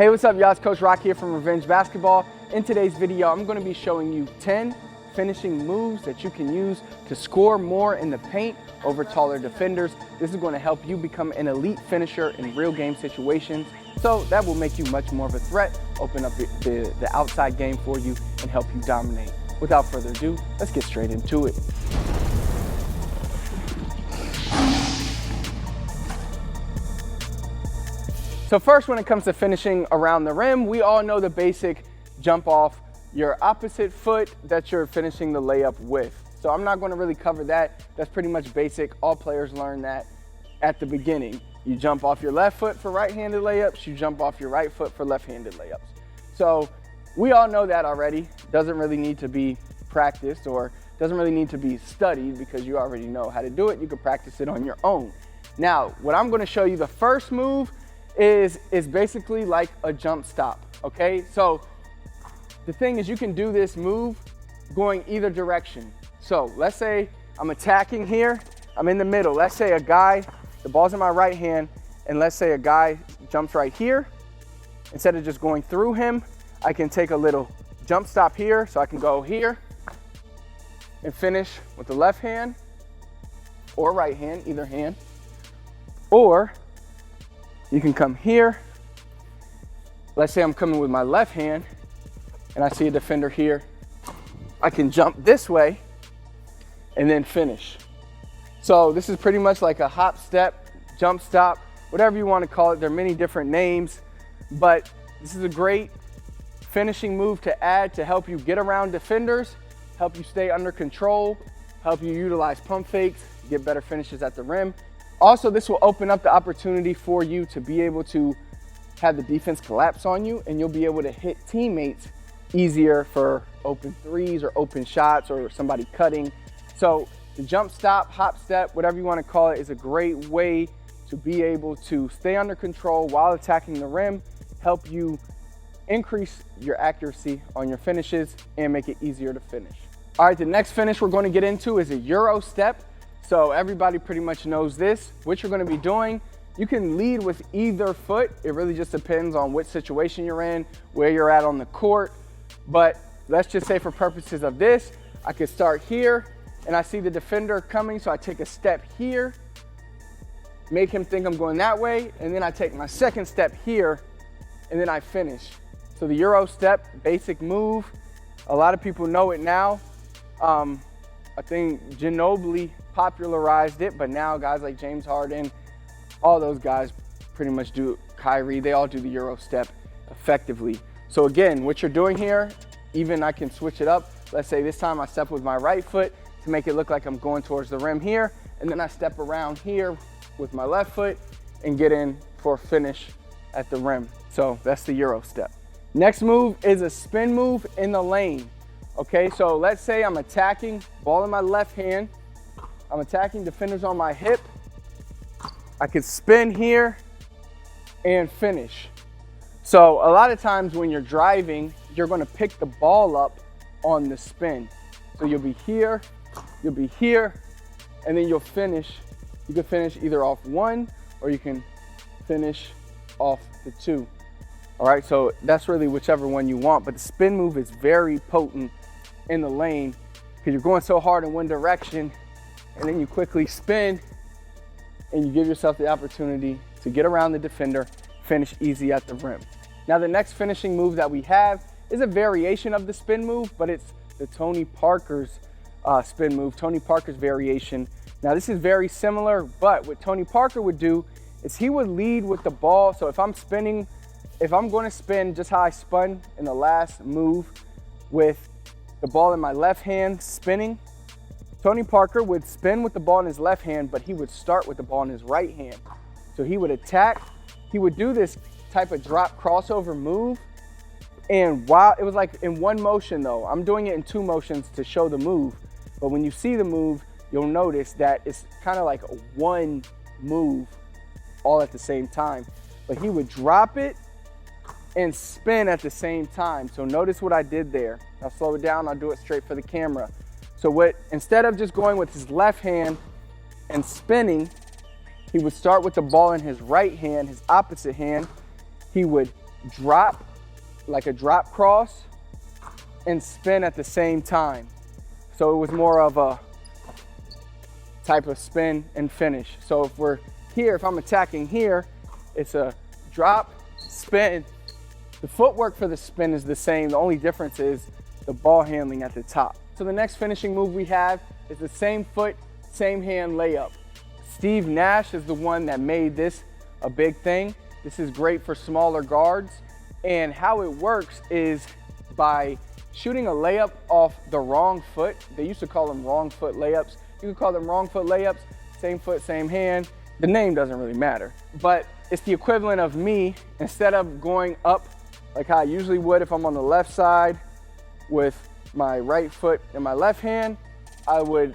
Hey, what's up, y'all? It's Coach Rock here from Revenge Basketball. In today's video, I'm going to be showing you 10 finishing moves that you can use to score more in the paint over taller defenders. This is going to help you become an elite finisher in real game situations. So that will make you much more of a threat, open up the outside game for you, and help you dominate. Without further ado, let's get straight into it. So first, when it comes to finishing around the rim, we all know the basic jump off your opposite foot that you're finishing the layup with. So I'm not going to really cover that. That's pretty much basic. All players learn that at the beginning. You jump off your left foot for right-handed layups. You jump off your right foot for left-handed layups. So we all know that already. Doesn't really need to be practiced or doesn't really need to be studied because you already know how to do it. You can practice it on your own. Now, what I'm going to show you, the first move is basically like a jump stop, okay? So the thing is, you can do this move going either direction. So let's say I'm attacking here, I'm in the middle. Let's say a guy, the ball's in my right hand, and let's say a guy jumps right here. Instead of just going through him, I can take a little jump stop here, so I can go here and finish with the left hand or right hand, either hand. Or you can come here. Let's say I'm coming with my left hand and I see a defender here. I can jump this way and then finish. So this is pretty much like a hop, step, jump stop, whatever you want to call it. There are many different names, but this is a great finishing move to add to help you get around defenders, help you stay under control, help you utilize pump fakes, get better finishes at the rim. Also, this will open up the opportunity for you to be able to have the defense collapse on you, and you'll be able to hit teammates easier for open threes or open shots or somebody cutting. So the jump stop, hop step, whatever you want to call it, is a great way to be able to stay under control while attacking the rim, help you increase your accuracy on your finishes and make it easier to finish. All right, the next finish we're going to get into is a Euro step. So everybody pretty much knows this. What you're going to be doing, you can lead with either foot. It really just depends on which situation you're in, where you're at on the court. But let's just say for purposes of this, I could start here and I see the defender coming, so I take a step here, make him think I'm going that way, and then I take my second step here and then I finish. So the Euro step, basic move. A lot of people know it now. I think Ginobili popularized it, but now guys like James Harden, all those guys pretty much do, Kyrie, they all do the Euro step effectively. So again, what you're doing here, even I can switch it up. Let's say this time I step with my right foot to make it look like I'm going towards the rim here, and then I step around here with my left foot and get in for a finish at the rim. So that's the Euro step. Next move is a spin move in the lane. Okay, so let's say I'm attacking, ball in my left hand, I'm attacking defenders on my hip. I could spin here and finish. So a lot of times when you're driving, you're going to pick the ball up on the spin. So you'll be here, and then you'll finish. You can finish either off one or you can finish off the two. All right, so that's really whichever one you want, but the spin move is very potent in the lane because you're going so hard in one direction and then you quickly spin and you give yourself the opportunity to get around the defender, finish easy at the rim. Now the next finishing move that we have is a variation of the spin move, but it's the Tony Parker's spin move, Tony Parker's variation. Now this is very similar, but what Tony Parker would do is he would lead with the ball. So if I'm going to spin just how I spun in the last move with the ball in my left hand spinning, Tony Parker would spin with the ball in his left hand, but he would start with the ball in his right hand. So he would attack, he would do this type of drop crossover move. And while it was like in one motion though, I'm doing it in two motions to show the move. But when you see the move, you'll notice that it's kind of like a one move all at the same time. But he would drop it and spin at the same time. So notice what I did there. I'll slow it down, I'll do it straight for the camera. So instead of just going with his left hand and spinning, he would start with the ball in his right hand, his opposite hand. He would drop, like a drop cross, and spin at the same time. So it was more of a type of spin and finish. So if we're here, if I'm attacking here, it's a drop, spin. The footwork for the spin is the same. The only difference is the ball handling at the top. So the next finishing move we have is the same foot, same hand layup. Steve Nash is the one that made this a big thing. This is great for smaller guards. And how it works is by shooting a layup off the wrong foot. They used to call them wrong foot layups. You could call them wrong foot layups, same foot, same hand. The name doesn't really matter. But it's the equivalent of me, instead of going up like how I usually would if I'm on the left side with my right foot in my left hand, I would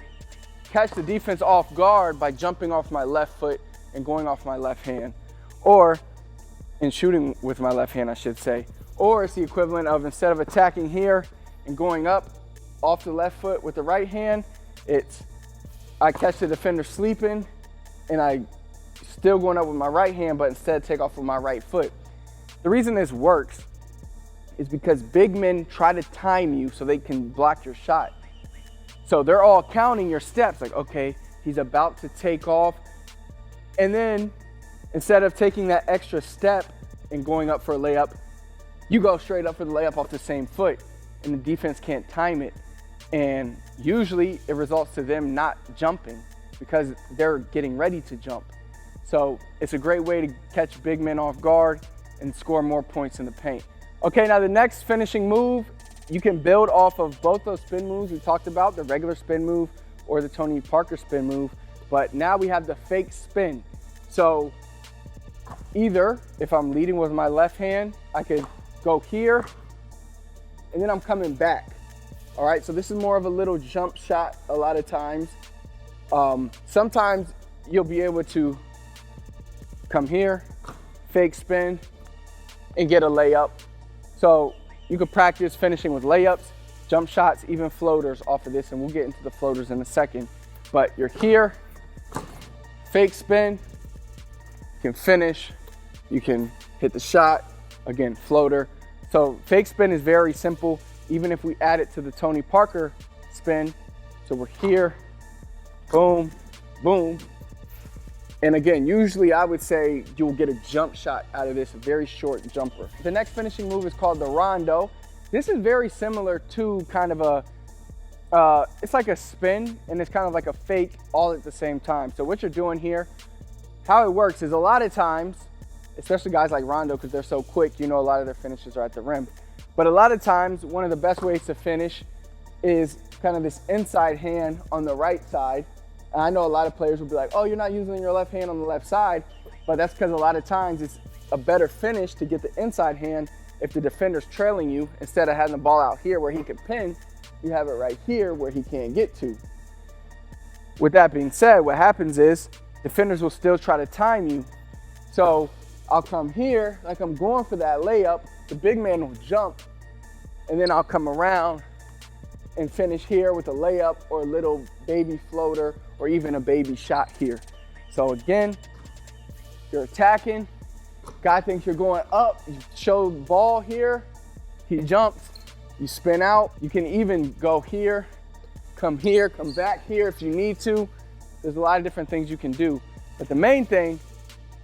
catch the defense off guard by jumping off my left foot and going off my left hand. Or, in shooting with my left hand, I should say. Or it's the equivalent of, instead of attacking here and going up off the left foot with the right hand, it's I catch the defender sleeping and I still going up with my right hand, but instead take off with my right foot. The reason this works is because big men try to time you so they can block your shot. So they're all counting your steps, like, okay, he's about to take off. And then instead of taking that extra step and going up for a layup, you go straight up for the layup off the same foot, and the defense can't time it. And usually it results to them not jumping because they're getting ready to jump. So it's a great way to catch big men off guard and score more points in the paint. Okay, now the next finishing move, you can build off of both those spin moves we talked about, the regular spin move or the Tony Parker spin move, but now we have the fake spin. So either if I'm leading with my left hand, I could go here and then I'm coming back. All right, so this is more of a little jump shot a lot of times. Sometimes you'll be able to come here, fake spin, and get a layup. So you could practice finishing with layups, jump shots, even floaters off of this, and we'll get into the floaters in a second. But you're here, fake spin, you can finish, you can hit the shot, again, floater. So fake spin is very simple, even if we add it to the Tony Parker spin. So we're here, boom, boom. And again, usually I would say you'll get a jump shot out of this, a very short jumper. The next finishing move is called the rondo. This is very similar to kind of a, it's like a spin and it's kind of like a fake all at the same time. So what you're doing here, how it works is a lot of times, especially guys like Rondo, because they're so quick, you know, a lot of their finishes are at the rim. But a lot of times, one of the best ways to finish is kind of this inside hand on the right side. And I know a lot of players will be like, oh, you're not using your left hand on the left side, but that's because a lot of times it's a better finish to get the inside hand if the defender's trailing you. Instead of having the ball out here where he can pin, you have it right here where he can't get to. With that being said, what happens is defenders will still try to time you. So I'll come here, like I'm going for that layup, the big man will jump, and then I'll come around and finish here with a layup or a little baby floater or even a baby shot here. So again, you're attacking, guy thinks you're going up, you show the ball here, he jumps, you spin out. You can even go here, come back here if you need to. There's a lot of different things you can do. But the main thing,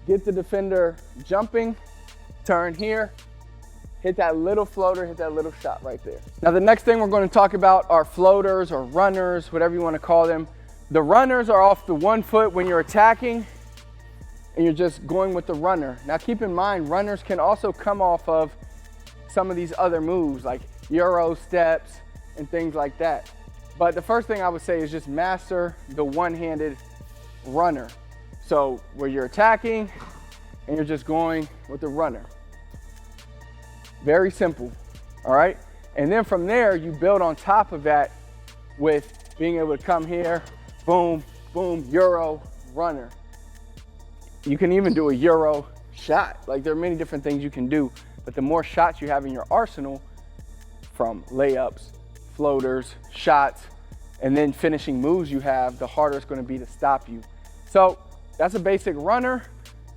get the defender jumping, turn here, hit that little floater, hit that little shot right there. Now the next thing we're going to talk about are floaters or runners, whatever you want to call them. The runners are off the 1 foot when you're attacking and you're just going with the runner. Now keep in mind, runners can also come off of some of these other moves like Euro steps and things like that. But the first thing I would say is just master the one-handed runner. So where you're attacking and you're just going with the runner. Very simple, all right? And then from there, you build on top of that with being able to come here, boom, boom, Euro, runner. You can even do a Euro shot. Like there are many different things you can do, but the more shots you have in your arsenal, from layups, floaters, shots, and then finishing moves you have, the harder it's gonna be to stop you. So that's a basic runner.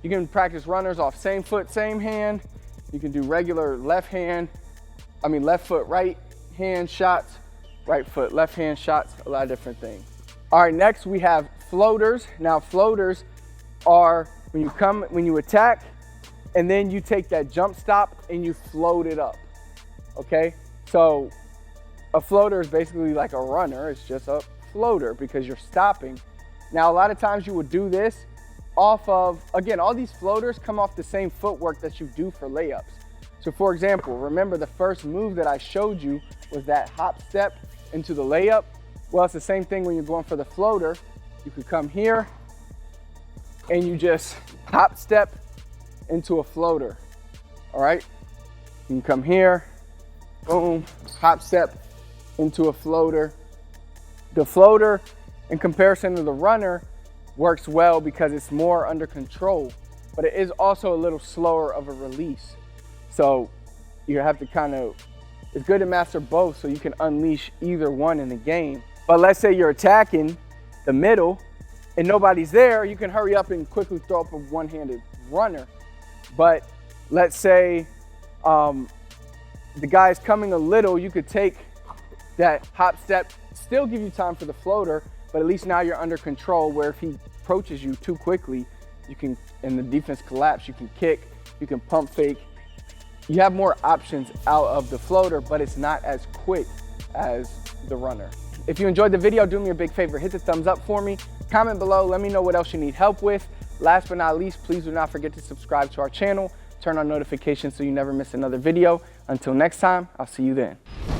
You can practice runners off same foot, same hand. You can do regular left foot, right hand shots, right foot, left hand shots, a lot of different things. All right, next we have floaters. Now floaters are when you attack and then you take that jump stop and you float it up, okay? So a floater is basically like a runner. It's just a floater because you're stopping. Now, a lot of times you would do this off of, again, all these floaters come off the same footwork that you do for layups. So for example, remember the first move that I showed you was that hop step into the layup. Well, it's the same thing when you're going for the floater. You could come here and you just hop step into a floater, all right? You can come here, boom, hop step into a floater. The floater, in comparison to the runner, works well because it's more under control, but it is also a little slower of a release. So you have to it's good to master both so you can unleash either one in the game. But let's say you're attacking the middle and nobody's there, you can hurry up and quickly throw up a one-handed runner. But let's say the guy's coming a little, you could take that hop step, still give you time for the floater, but at least now you're under control where if he approaches you too quickly, you can, and the defense collapse, you can kick, you can pump fake. You have more options out of the floater, but it's not as quick as the runner. If you enjoyed the video, do me a big favor, hit the thumbs up for me, comment below, let me know what else you need help with. Last but not least, please do not forget to subscribe to our channel, turn on notifications so you never miss another video. Until next time, I'll see you then.